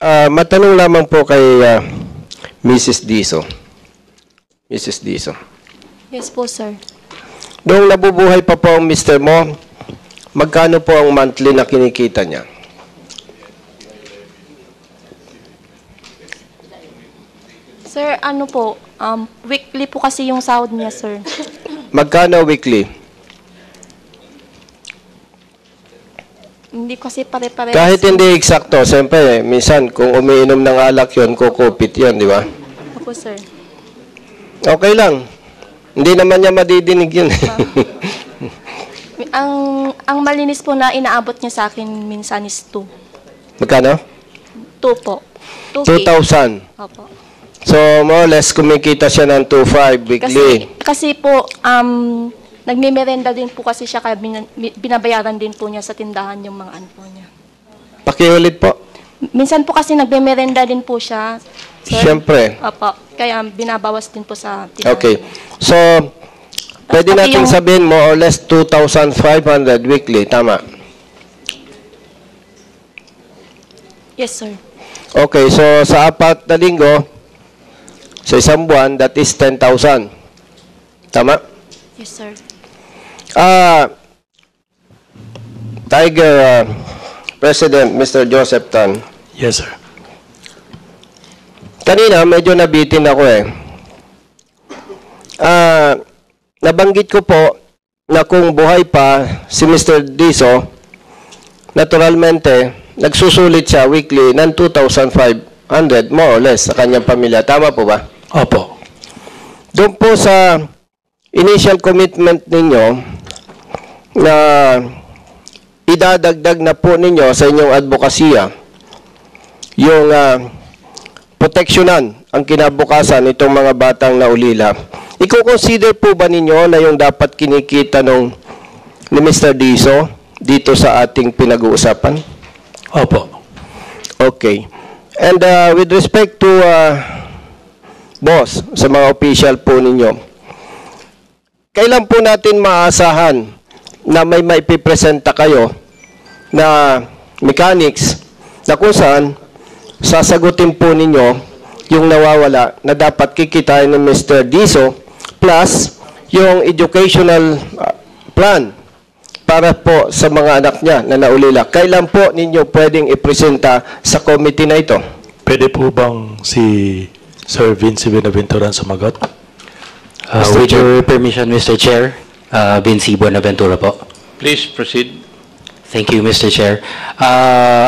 Matanong lamang po kay Mrs. Diso. Mrs. Diso. Yes po, sir. Noong nabubuhay pa po ang mister mo, magkano po ang monthly na kinikita niya? Sir, ano po, weekly po kasi yung sahod niya, sir. Magkano weekly? Hindi kasi pare-pare. Kahit hindi eksakto, siyempre, minsan kung umiinom ng alak yun, kukupit yun, di ba? Opo, sir. Okay lang. Hindi naman niya madidinig yun. Ang malinis po na inaabot niya sa akin minsan is 2. Magkano? 2 po. 2,000. Opo. So, more or less, kumikita siya ng 2,500 weekly. Kasi po, nagmimerenda din po kasi siya, kaya binabayaran din po niya sa tindahan yung mga ano po niya. Pakiulit po. Minsan po kasi nagmimerenda din po siya. Sir. Siyempre. Opo. Kaya binabawas din po sa tindahan. Okay. So, pwede natin sabihin more or less 2,500 weekly. Tama? Yes, sir. Okay. So, sa 4 na linggo, sa isang buwan, that is 10,000. Tama? Yes, sir. Tiger President, Mr. Joseph Tan. Yes, sir. Kanina, medyo nabitin ako eh. Nabanggit ko po na kung buhay pa si Mr. Diso, naturalmente, nagsusulit siya weekly ng 2,500 more or less sa kanyang pamilya. Tama po ba? Opo. Doon po sa initial commitment ninyo na idadagdag na po ninyo sa inyong advokasya yung proteksyonan ang kinabukasan itong mga batang naulila. Iko-consider po ba ninyo na yung dapat kinikita ni Mr. Diso dito sa ating pinag-uusapan? Opo. Okay. And with respect to boss, sa mga official po ninyo, kailan po natin maasahan na may maipipresenta kayo na mechanics na kung saan sasagutin po ninyo yung nawawala na dapat kikitain ng Mr. Diso plus yung educational plan para po sa mga anak niya na naulila. Kailan po ninyo pwedeng ipresenta sa committee na ito? Pwede po bang si Sir Vince Buenaventura sumagot? With your permission, Mr. Chair, Vince Buenaventura po. Please proceed. Thank you, Mr. Chair.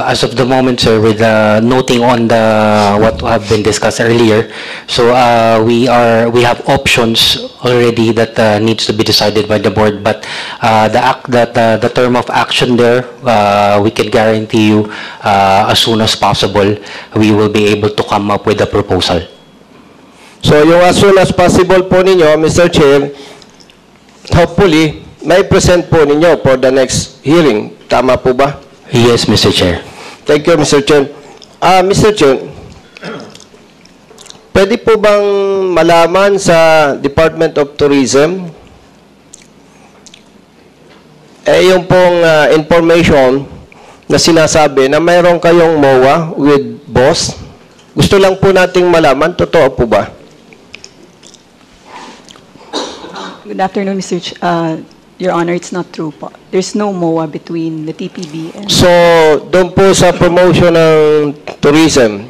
As of the moment, sir, with noting on what have been discussed earlier, so we have options already that needs to be decided by the board. But the term of action there, we can guarantee you as soon as possible, we will be able to come up with a proposal. So yung as soon as possible po ninyo, Mr. Chair, hopefully, may present po ninyo for the next hearing. Tama po ba? Yes, Mr. Chair. Thank you, Mr. Chair. Mr. Chair, pwede po bang malaman sa Department of Tourism yung pong information na sinasabi na mayroon kayong MOA with boss? Gusto lang po nating malaman, totoo po ba? Good afternoon, Your Honor, it's not true po. There's no MOA between the TPB and... So, doon po sa promotion ng tourism,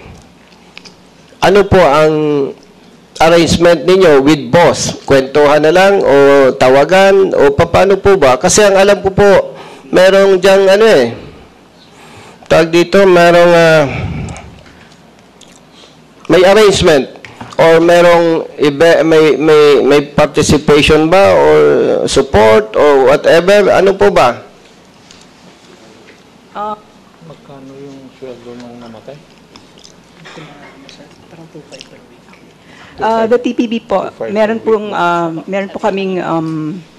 ano po ang arrangement ninyo with boss? Kwentuhan na lang o tawagan o paano po ba? Kasi ang alam ko po, merong diyang tawag dito, merong may arrangement or merong may participation ba or support or whatever? Ano po ba? Magkano yung sweldo nung namatay? The TPB po, meron po kaming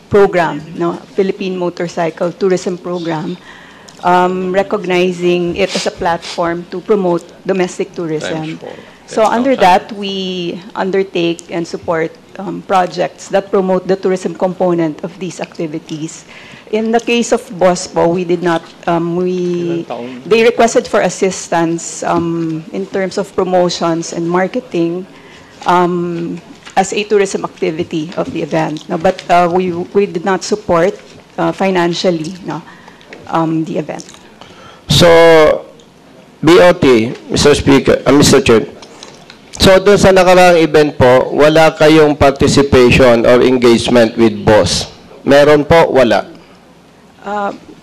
program, no, Philippine Motorcycle Tourism Program, recognizing it as a platform to promote domestic tourism. So under that, we undertake and support projects that promote the tourism component of these activities. In the case of Boss po, we did not, they requested for assistance in terms of promotions and marketing as a tourism activity of the event. No, but we did not support financially the event. So, BOT, Mr. Speaker, Mr. Chair. So, doon sa nakaraang event po, wala kayong participation or engagement with boss? Meron po? Wala?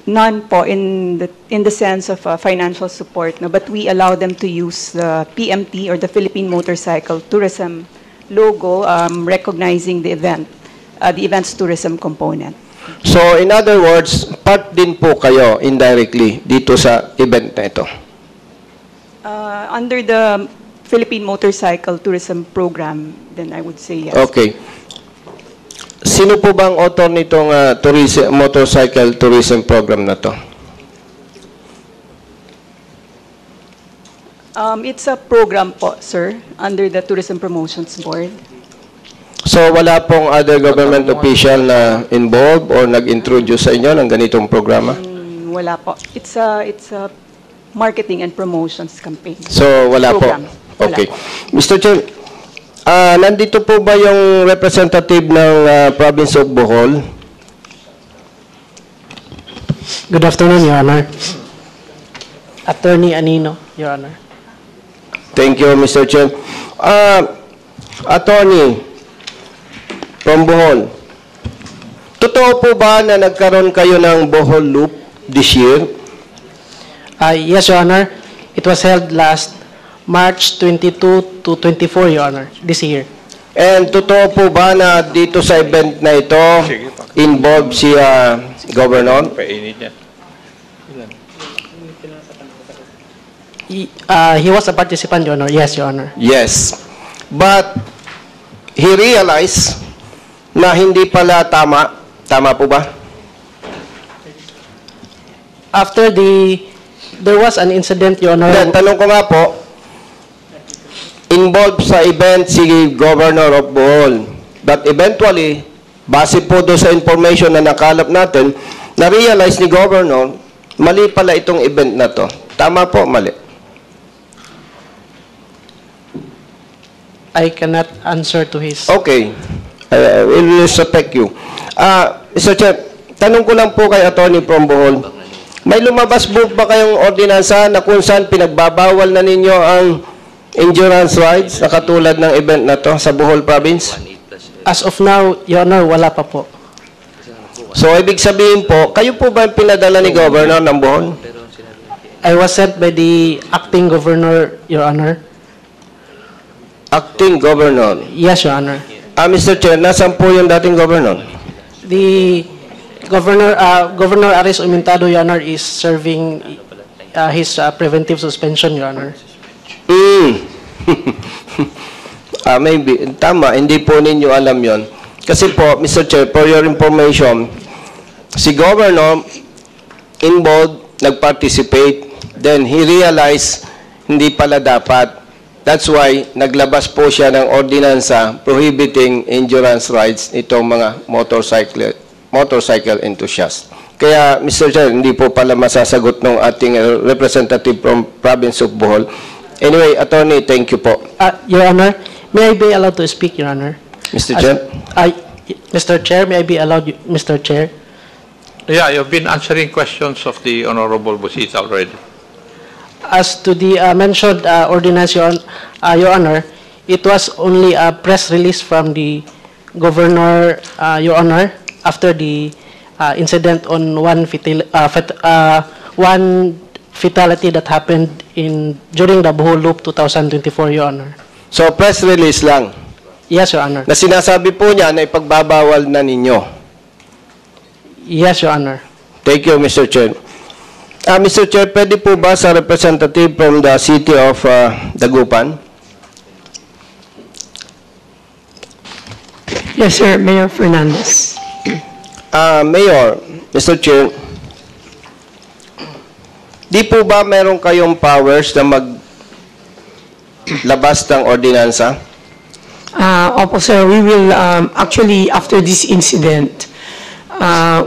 None po in the sense of financial support, no, but we allow them to use the PMT or the Philippine Motorcycle Tourism logo, recognizing the event's tourism component. So, in other words, part din po kayo indirectly dito sa event na ito? Under the Philippine Motorcycle Tourism Program, then I would say yes. Okay. Sino po bang author nitong motorcycle tourism program na to? It's a program po, sir, under the Tourism Promotions Board. So, wala pong other government official na involved or nag-introduce sa inyo ng ganitong programa? Wala po. It's a marketing and promotions campaign. So, wala Program. po? Wala Okay. po. Mr. Chair, nandito po ba yung representative ng province of Bohol? Good afternoon, Your Honor. Attorney Anino, Your Honor. Thank you, Mr. Chair. Attorney from Bohol, totoo po ba na nagkaroon kayo ng Bohol Loop this year? Yes, Your Honor. It was held last March 22 to 24, Your Honor, this year. And totoo po ba na dito sa event na ito, involved si Governor? Painit niya. He was a participant, Your Honor. Yes, Your Honor. Yes. But he realized na hindi pala tama. Tama po ba? After there was an incident, Your Honor. Then, tanong ko nga po, involved sa event si Governor of Bohol. But eventually, base po doon sa information na nakalap natin, na-realize ni Governor, mali pala itong event na to. Tama po, mali. I cannot answer to his... Okay. I will respect you. Mr. Chair, tanong ko lang po kay Attorney from Bohol. May lumabas po ba kayong ordinansa na kung saan pinagbabawal na ninyo ang endurance rides na katulad ng event na to sa Bohol Province? As of now, Your Honor, wala pa po. So, ibig sabihin po, kayo po ba yung pinadala ni Governor ng Bohol? I was sent by the acting governor, Your Honor. Acting Governor. Yes, Your Honor. Mr. Chair, nasaan po yung dating Governor? The Governor Aris Umintado, Your Honor, is serving his preventive suspension, Your Honor. Maybe. Tama, hindi po ninyo alam yon. Kasi po, Mr. Chair, for your information, si Governor involved, nag-participate, then he realized hindi pala dapat. That's why naglabas po siya ng ordinansa prohibiting endurance rides itong mga motorcycle enthusiasts. Kaya, Mr. Chair, hindi po pala masasagot ng ating representative from province of Bohol. Anyway, Attorney, thank you po. Your Honor, may I be allowed to speak, Your Honor? Mr. Chair? Mr. Chair, may I be allowed, Mr. Chair? Yeah, you've been answering questions of the Honorable Busita already. As to the mentioned ordinance, Your Honor, it was only a press release from the Governor, Your Honor, after the incident on one fatality that happened during the Bohol Loop 2024, Your Honor. So, press release lang. Yes, Your Honor. Na sinasabi po niya na ipagbabawal na ninyo. Yes, Your Honor. Thank you, Mr. Chair. Mr. Chair, pwede po ba sa representative from the city of Dagupan? Yes, sir. Mayor Fernandez. Mayor, Mr. Chair, di po ba meron kayong powers na maglabas ng ordinansa? Opo, sir. We will, actually, after this incident,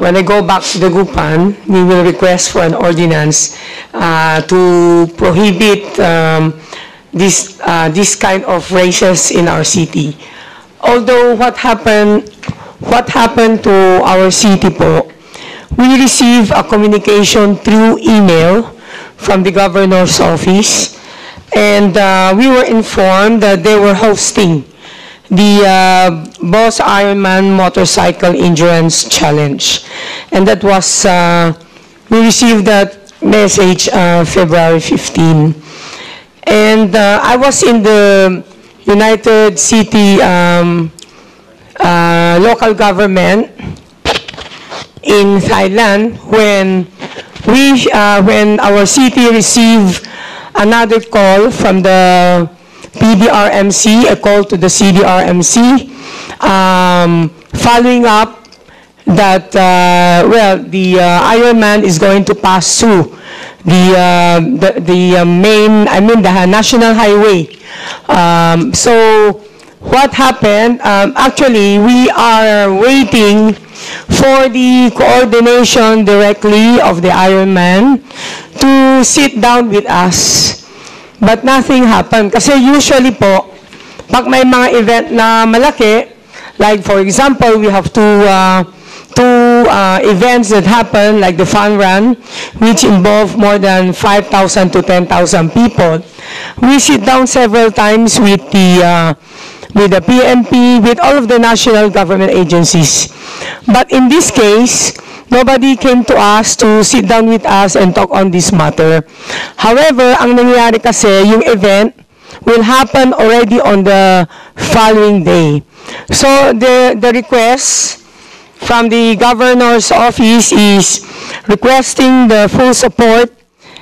when I go back to the Gupan, we will request for an ordinance to prohibit this kind of races in our city. Although what happened to our city po, we received a communication through email from the governor's office, and we were informed that they were hosting the Boss Ironman Motorcycle Endurance Challenge. And that was, we received that message February 15. And I was in the United City local government in Thailand when our city received another call from the PDRMC, a call to the CDRMC, following up that, the Ironman is going to pass through the national highway. So what happened, actually, we are waiting for the coordination directly of the Ironman to sit down with us. But nothing happened. Kasi usually po, pag may mga event na malaki, like for example, we have two events that happen, like the Fun Run, which involve more than 5,000 to 10,000 people. We sit down several times with the PNP, with all of the national government agencies. But in this case, nobody came to us to sit down with us and talk on this matter. However, ang nangyayari kasi, yung event will happen already on the following day. So the request from the governor's office is requesting the full support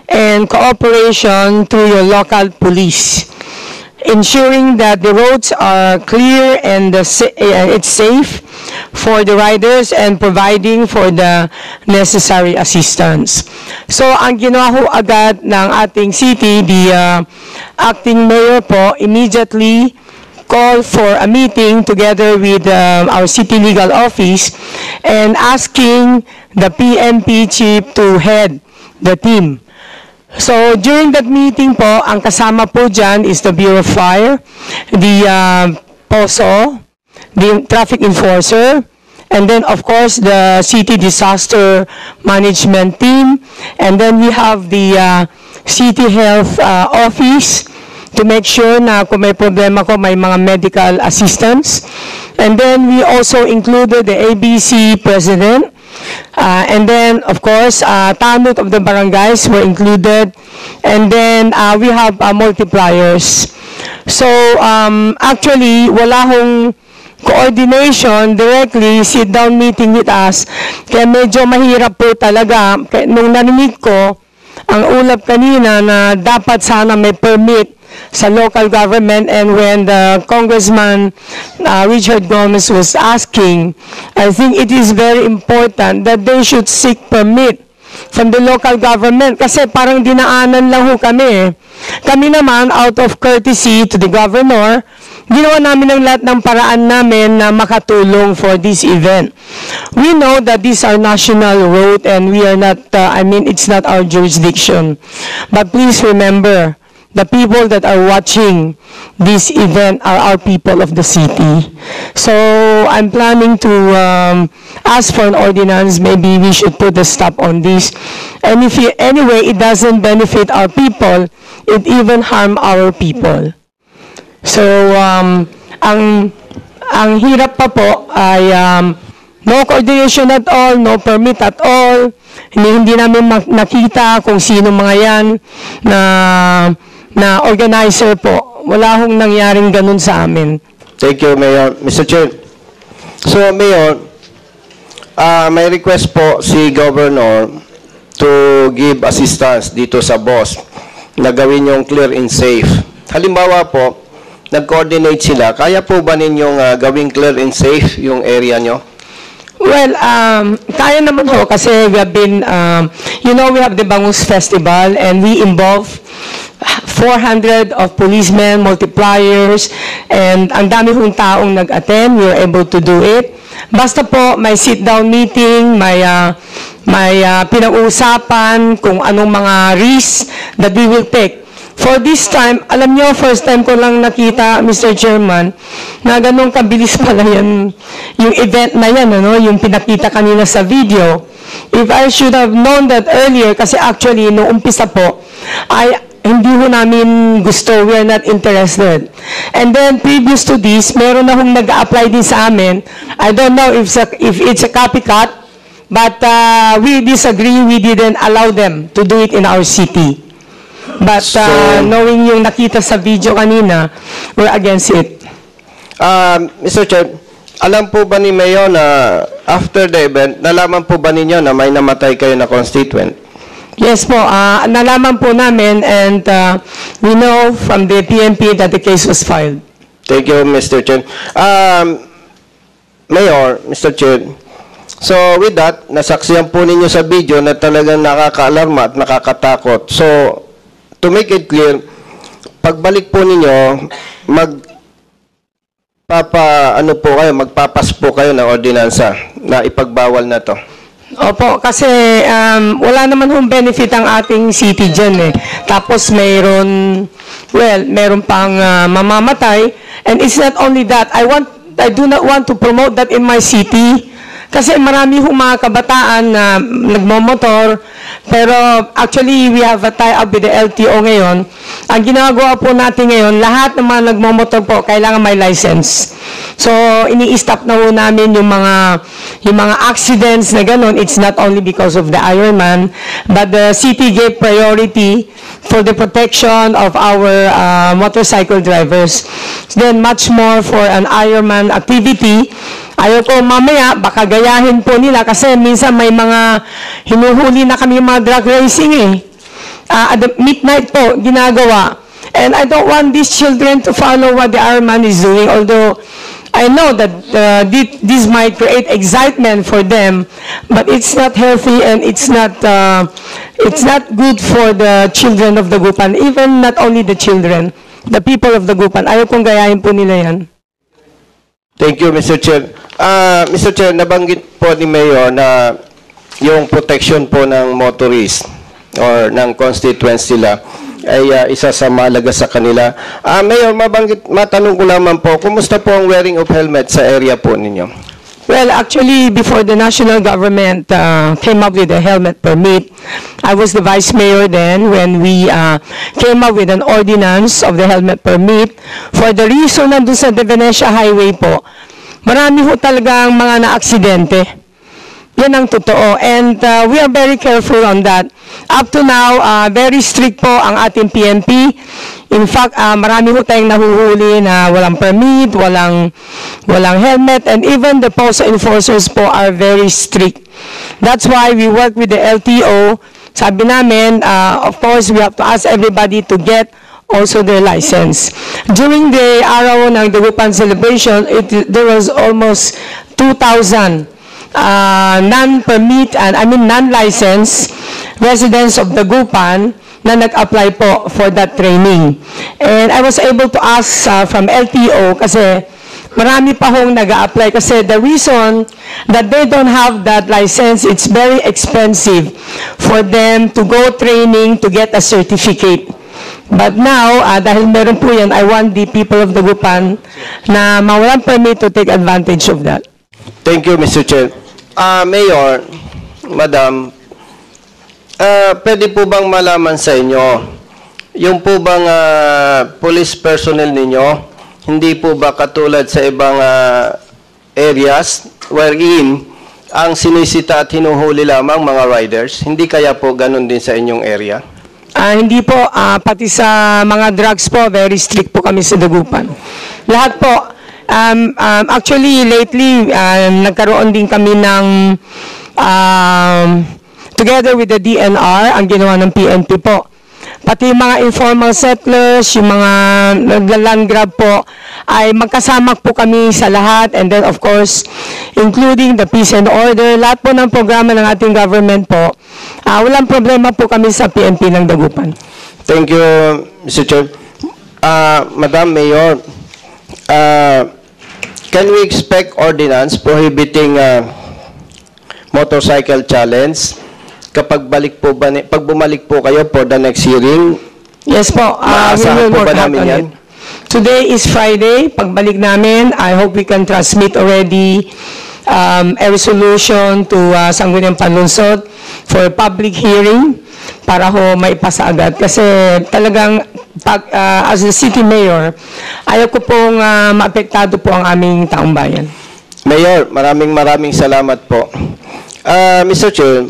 and cooperation to your local police, ensuring that the roads are clear and it's safe for the riders and providing for the necessary assistance. So, ang ginawa ho agad ng ating city, the acting mayor po, immediately called for a meeting together with our city legal office and asking the PNP chief to head the team. So, during that meeting po, ang kasama po dyan is the Bureau of Fire, the POSO, the traffic enforcer, and then, of course, the city disaster management team, and then we have the city health office to make sure na kung may problema ko, may mga medical assistance. And then, we also included the ABC president. And then, of course, tanod of the barangays were included. And then, we have multipliers. So, actually, wala hong coordination, directly, sit-down meeting with us. Kaya medyo mahirap po talaga. Nung narinig ko, ang ulap kanina na dapat sana may permit sa local government, and when the Congressman Richard Gomez was asking, I think it is very important that they should seek permit from the local government kasi parang dinaanan lang ho kami. Kami naman, out of courtesy to the governor, ginawa namin ang lahat ng paraan namin na makatulong for this event. We know that these are national road and we are not, it's not our jurisdiction. But please remember, the people that are watching this event are our people of the city. So I'm planning to ask for an ordinance. Maybe we should put a stop on this. And if anyway it doesn't benefit our people, it even harm our people. So ang hirap pa po ay no coordination at all, no permit at all. Hindi namin nakita kung sino mga yan na organizer po. Wala hong nangyaring ganun sa amin. Thank you, Mayor. Mr. Chair. So, Mayor, may request po si Governor to give assistance dito sa boss na gawin yung clear and safe. Halimbawa po, nag-coordinate sila. Kaya po ba ninyong gawing clear and safe yung area nyo? Well, kaya naman ho kasi we have been, we have the Bangus Festival and we involve 400 of policemen, multipliers, and ang dami hong taong nag-attend. We were able to do it. Basta po may sit-down meeting, may pinag-uusapan kung anong mga risks that we will take. For this time, alam nyo, first time ko lang nakita, Mr. Chairman, na ganun kabilis pala yan, yung event na yan, ano, yung pinakita kanina sa video. If I should have known that earlier, kasi actually, nung umpisa po, hindi ho namin gusto, we are not interested. And then, previous to this, meron na hong nag-apply din sa amin. I don't know if it's a copycat, but we disagree, we didn't allow them to do it in our city. But knowing yung nakita sa video kanina, we're against it. Mr. Chair, alam po ba ni Mayor na after the event, nalaman po ba ninyo na may namatay kayo na constituent? Yes po, nalaman po namin and we know from the PNP that the case was filed. Thank you, Mr. Chair. Mayor, Mr. Chair, so with that, nasaksiyan po ninyo sa video na talagang nakaka-alarma at nakakatakot. So, to make it clear, pagbalik po ninyo, magpapas po kayo ng ordinansa na ipagbawal na to. Opo, kasi wala naman hong benefit ang ating city dyan eh. Tapos meron pang mamamatay. And it's not only that, I do not want to promote that in my city. Kasi marami hong mga kabataan na nagmomotor, pero actually we have a tie-up with the LTO ngayon. Ang ginagawa po natin ngayon, lahat ng mga nagmomotor po, kailangan may license. So, ini-stop na po namin yung mga accidents na ganun. It's not only because of the Ironman, but the city gave priority for the protection of our motorcycle drivers. Then, much more for an Ironman activity. Ayaw ko mamaya, baka gayahin po nila kasi minsan may mga hinuhuli na kami mga drag racing eh. At the midnight po, ginagawa. And I don't want these children to follow what the Ironman is doing, although I know that this might create excitement for them, but it's not healthy and it's not good for the children of the Dagupan, even not only the children, the people of the Dagupan. Ayaw kong gayahin po nila yan. Thank you, Mr. Chair. Mr. Chair, nabanggit po ni Mayor na yung protection po ng motorist or ng constituents nila ay isa sa mahalaga sa kanila. Mayor, matanong ko lamang po, kumusta po ang wearing of helmet sa area po ninyo? Well, actually, before the national government came up with a helmet permit, I was the vice mayor then when we came up with an ordinance of the helmet permit. For the reason na doon sa De Venecia Highway po, marami ho talagang mga na-aksidente. Yan ang totoo. And we are very careful on that. Up to now, very strict po ang ating PNP. In fact, marami ho tayong nahuhuli na walang permit, walang helmet, and even the postal enforcers po are very strict. That's why we work with the LTO. Sabi namin, of course, we have to ask everybody to get also their license. During the araw ng Dagupan celebration, there was almost 2,000 non-permit and non-licensed residents of Dagupan na nag-apply po for that training. And I was able to ask from LTO kasi marami pa hong nag-apply kasi the reason that they don't have that license, it's very expensive for them to go training to get a certificate. But now, dahil meron po yan, I want the people of Dagupan na mawalan permit to take advantage of that. Thank you, Mr. Chair. Mayor, Madam, pwede po bang malaman sa inyo, yung po bang police personnel ninyo, hindi po ba katulad sa ibang areas wherein ang sinisita at hinuhuli lamang mga riders? Hindi kaya po ganun din sa inyong area? Hindi po, pati sa mga drugs po, very strict po kami sa Dagupan. Lahat po. Actually, lately, nagkaroon din kami ng, together with the DNR, ang ginawa ng PNP po. Pati yung mga informal settlers, yung mga naglaland grab po, ay magkasama po kami sa lahat. And then, of course, including the peace and order, lahat po ng programa ng ating government po, walang problema po kami sa PNP ng Dagupan. Thank you, Mr. Chair. Madam Mayor, can we expect ordinance prohibiting motorcycle challenge kapag pag bumalik po kayo for the next hearing? Yes po, we Maasahan will po work ba out namin on yan? it. Today is Friday. Pagbalik namin, I hope we can transmit already a resolution to Sangguniang Panlunsod for public hearing para ho maipasa agad. Kasi talagang as the city mayor, ayaw ko pong maapektado po ang aming taong bayan. Mayor, maraming salamat po. Mr. Chair,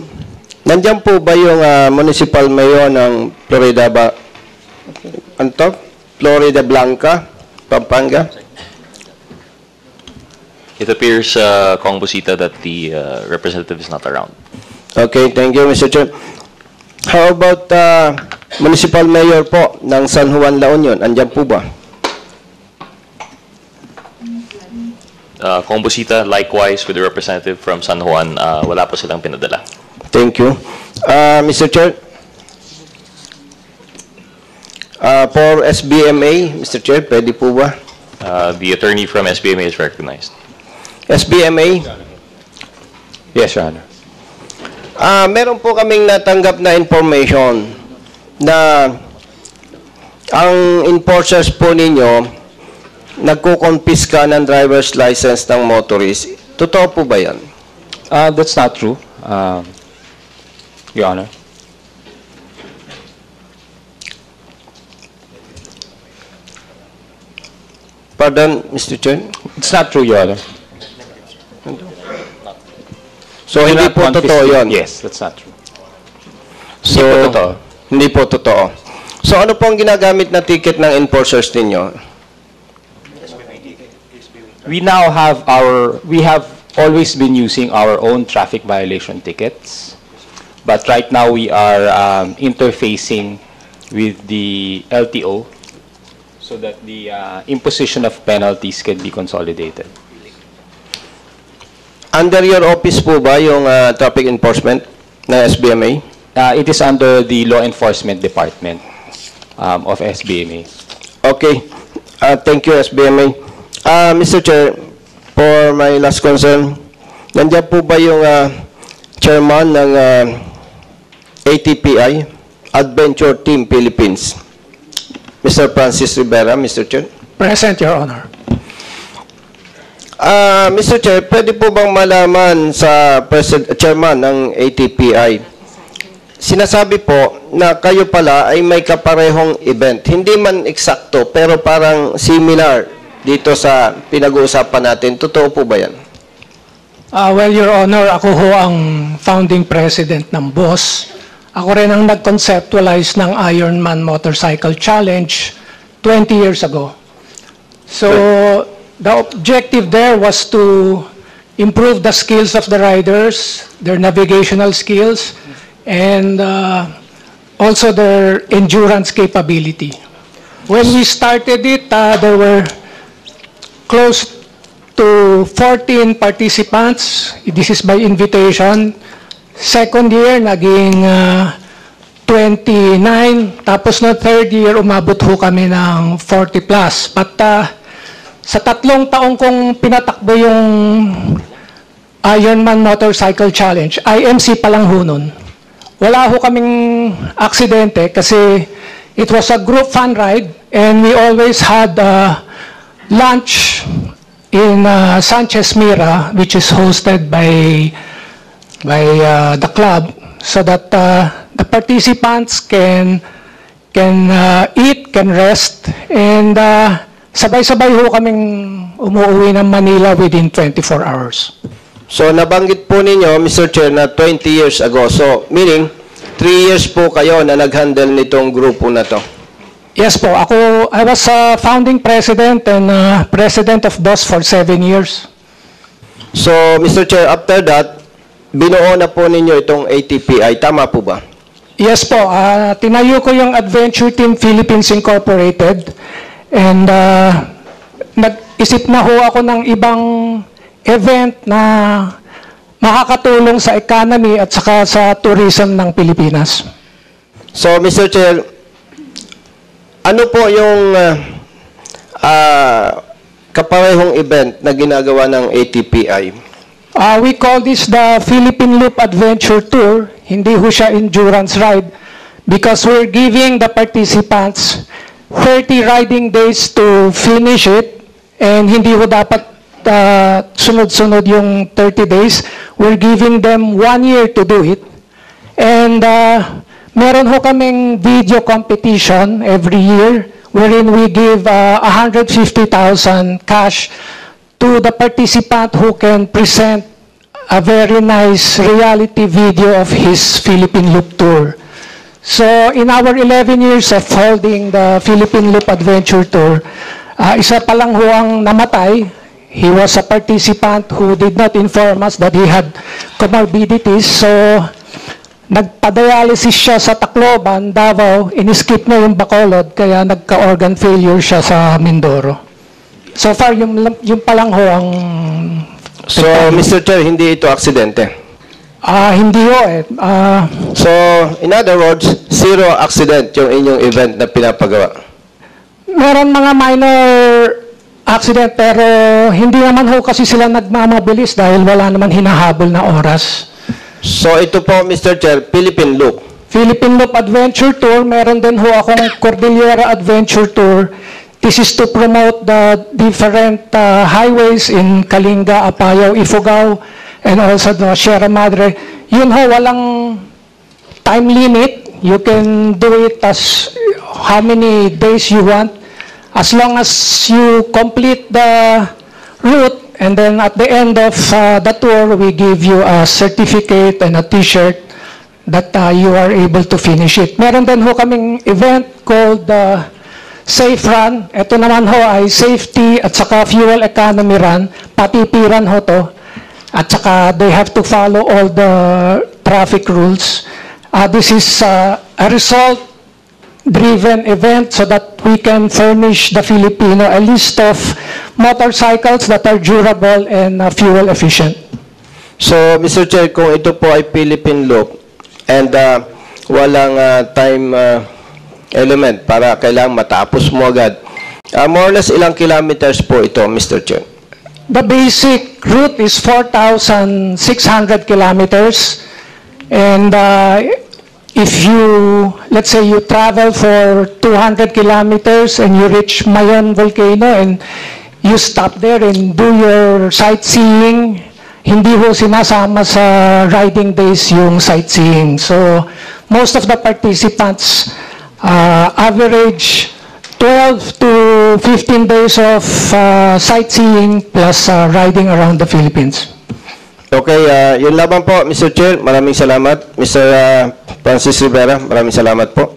nandiyan po ba yung municipal mayor ng Florida ba? Anto? Florida Blanca, Pampanga? It appears, Kong Busita, that the representative is not around. Okay, thank you, Mr. Chair. How about municipal mayor po ng San Juan, La Union? Andiyan po ba? Kong Busita, likewise with the representative from San Juan, wala po silang pinadala. Thank you. Mr. Chair, for SBMA, Mr. Chair, pwede po ba? The attorney from SBMA is recognized. SBMA? Yes, Your Honor. Meron po kaming natanggap na information na ang enforcers po ninyo nagkukonfiska ng driver's license ng motorist. Totoo po ba yan? That's not true, Your Honor. Pardon, Mr. Chair? It's not true, Your Honor. So, hindi po totoo yun? Yes, that's not true. So, Hindi po totoo. Hindi po totoo. So, ano po ang ginagamit na ticket ng enforcers ninyo? We have always been using our own traffic violation tickets. But right now we are interfacing with the LTO so that the imposition of penalties can be consolidated. Under your office po ba yung traffic enforcement na SBMA? It is under the Law Enforcement Department of SBMA. Okay. Thank you, SBMA. Mr. Chair, for my last concern, nandiyan po ba yung chairman ng ATPI, Adventure Team Philippines? Mr. Francis Rivera, Mr. Chair. Present, Your Honor. Mr. Chair, pwede po bang malaman sa chairman ng ATPI, sinasabi po na kayo pala ay may kaparehong event. Hindi man eksakto, pero parang similar dito sa pinag-uusapan natin. Totoo po ba yan? Well, Your Honor, ako ho ang founding president ng BOSS. Ako rin ang nag-conceptualize ng Ironman Motorcycle Challenge 20 years ago. So, the objective there was to improve the skills of the riders, their navigational skills, and also their endurance capability. When we started it, there were close to 14 participants. This is by invitation. Second year, naging 29. Tapos na third year, umabot ho kami ng 40 plus. But sa 3 taong kong pinatakbo yung Ironman Motorcycle Challenge, IMC pa lang ho nun. Wala ho kaming aksidente kasi it was a group fun ride and we always had lunch in Sanchez Mira, which is hosted by the club, so that the participants can eat, can rest, and sabay-sabay ho kaming umuwi ng Manila within 24 hours. So, nabanggit po ninyo, Mr. Chair, na 20 years ago. So, meaning, 3 years po kayo na nag-handle nitong grupo na to. Yes po. I was founding president and president of BOSS for 7 years. So, Mr. Chair, after that, binuo na po ninyo itong ATPI. Tama po ba? Yes po. Tinayo ko yung Adventure Team Philippines Incorporated and nag-isip na ho ako ng ibang event na makakatulong sa economy at saka sa tourism ng Pilipinas. So, Mr. Chair, ano po yung kaparehong event na ginagawa ng ATPI? We call this the Philippine Loop Adventure Tour. Hindi ho siya endurance ride because we're giving the participants 30 riding days to finish it, and hindi ho dapat sunod-sunod yung 30 days. We're giving them 1 year to do it. And meron ho kaming video competition every year wherein we give 150,000 cash to the participant who can present a very nice reality video of his Philippine Loop Tour. So in our 11 years of holding the Philippine Loop Adventure Tour, isa pa lang ho ang namatay. He was a participant who did not inform us that he had comorbidities. So nagpa-dialysis siya sa Tacloban, Davao, in-skip na yung Bacolod, kaya nagka-organ failure siya sa Mindoro. So far, yung pa lang ho ang... So, Mr. Chair, hindi ito aksidente? Hindi ho eh. So, in other words, zero accident yung inyong event na pinapagawa? Meron mga minor accident, pero hindi naman ho kasi sila nagmamabilis dahil wala naman hinahabol na oras. So, ito po, Mr. Chair, Philippine Loop. Philippine Loop Adventure Tour, meron din ho akong Cordillera Adventure Tour. This is to promote the different highways in Kalinga, Apayao, Ifugao, and also the Sierra Madre. Yun ho, walang time limit. You can do it as how many days you want. As long as you complete the route, and then at the end of the tour, we give you a certificate and a t-shirt that you are able to finish it. Meron din ho kaming event called Safe Run. Ito naman ho ay safety at saka fuel economy run. Patipiran ho to. At saka they have to follow all the traffic rules. This is a result-driven event so that we can furnish the Filipino a list of motorcycles that are durable and fuel efficient. So, Mr. Chair, kung ito po ay Philippine Loop and walang time element para kailangang matapos mo agad, more or less ilang kilometers po ito, Mr. Chair? The basic route is 4,600 kilometers. And if you, let's say you travel for 200 kilometers and you reach Mayon Volcano and you stop there and do your sightseeing, hindi ho sinasama sa riding days yung sightseeing. So most of the participants average 12 to 15 days of sightseeing plus riding around the Philippines. Okay, yun lamang po, Mr. Chair. Maraming salamat. Mr. Francis Rivera, maraming salamat po.